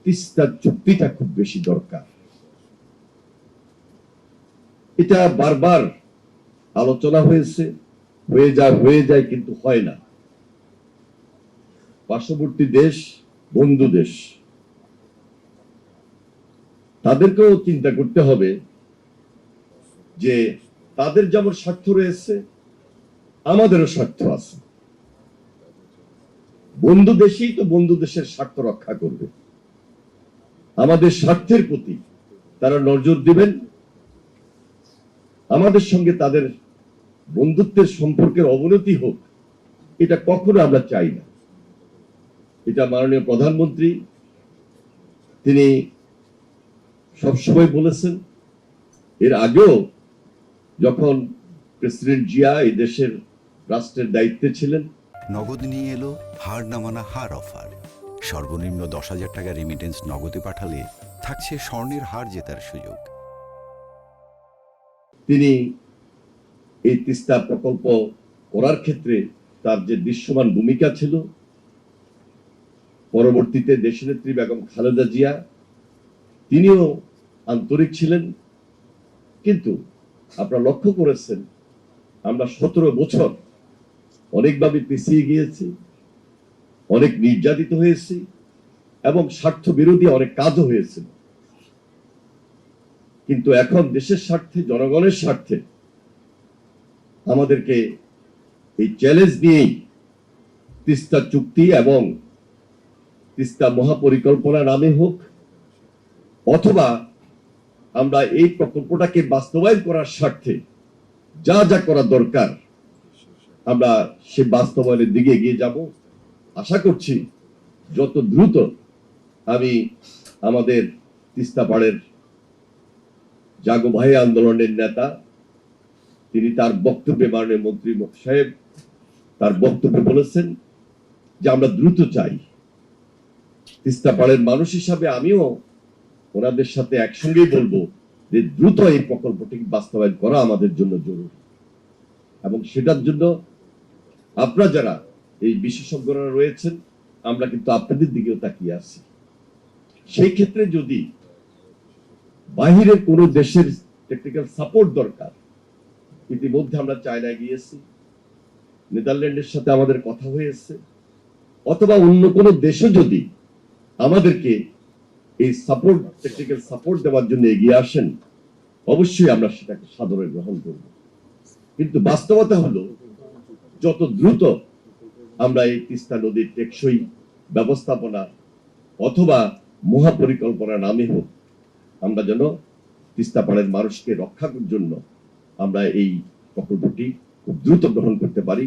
তিস্তা চুক্তিটা খুব বেশি দরকার। এটা বারবার আলোচনা হয়েছে, হয়ে যায় কিন্তু হয় না। পার্শ্ববর্তী দেশ, বন্ধু দেশ, তাদেরকেও চিন্তা করতে হবে যে তাদের যেমন স্বার্থ রয়েছে, আমাদেরও স্বার্থ আছে। বন্ধু দেশই তো বন্ধু দেশের স্বার্থ রক্ষা করবে। আমাদের স্বার্থের প্রতি তারা নজর দিবেন। আমাদের সঙ্গে তাদের বন্ধুত্বের সম্পর্কের অবনতি হোক, এটা কখনো আমরা চাই না। এটা মাননীয় প্রধানমন্ত্রী তিনি সবসময় বলেছেন। এর আগেও যখন প্রেসিডেন্ট জিয়া এই দেশের রাষ্ট্রের দায়িত্বে ছিলেন, নগদ নিয়ে এলো হার না মানা হার অফার। সর্বনিম্ন 10,000 টাকা রেমিটেন্স নগদে পাঠালে থাকছে স্বর্ণের হার জেতার সুযোগ। তিনি এই তিস্তা প্রকল্প করার ক্ষেত্রে তার যে দৃশ্যমান ভূমিকা ছিল, পরবর্তীতে দেশনেত্রী বেগম খালেদা জিয়া তিনিও আন্তরিক ছিলেন। কিন্তু আপনারা লক্ষ্য করেছেন আমরা 17 বছর অনেকভাবে পিছিয়ে গিয়েছি, অনেক নির্যাতিত হয়েছি এবং স্বার্থ বিরোধী অনেক কাজও হয়েছে। কিন্তু এখন দেশের স্বার্থে, জনগণের স্বার্থে আমাদেরকে এই চ্যালেঞ্জ নিয়েই তিস্তা চুক্তি এবং তিস্তা মহাপরিকল্পনা নামে হোক, অথবা আমরা এই প্রকল্পটাকে বাস্তবায়ন করার স্বার্থে যা যা করা দরকার আমরা সে বাস্তবায়নের দিকে এগিয়ে যাব। আশা করছি যত দ্রুত আমি আমাদের তিস্তা পাড়ের জাগো ভাই আন্দোলনের নেতা তিনি তার বক্তব্যে, মাননীয় মন্ত্রী সাহেব তার বক্তব্যে বলেছেন যে আমরা দ্রুত চাই। তিস্তা পাড়ের মানুষ হিসাবে আমিও ওনাদের সাথে একসঙ্গেই বলবো যে দ্রুত এই প্রকল্পটি বাস্তবায়ন করা আমাদের জন্য জরুরি, এবং সেটার জন্য আপনারা যারা এই বিশেষজ্ঞরা রয়েছেন আমরা কিন্তু আপনাদের দিকেও তাকিয়ে আছি। সেই ক্ষেত্রে যদি বাহিরের কোন দেশের টেকনিক্যাল সাপোর্ট দরকার, ইতিমধ্যে আমরা চায়নায় গিয়েছি, নেদারল্যান্ডের সাথে আমাদের কথা হয়েছে, অথবা অন্য কোন দেশে যদি আমাদেরকে এই সাপোর্ট, টেকনিক্যাল সাপোর্ট দেওয়ার জন্য এগিয়ে আসেন, অবশ্যই আমরা সেটাকে সাদরে গ্রহণ করব। কিন্তু বাস্তবতা হলো যত দ্রুত আমরা এই তিস্তা নদীর টেকসই ব্যবস্থাপনা অথবা মহাপরিকল্পনা নামে হোক, আমরা যেন তিস্তা পাড়ের মানুষকে রক্ষার জন্য আমরা এই প্রকল্পটি খুব দ্রুত গ্রহণ করতে পারি।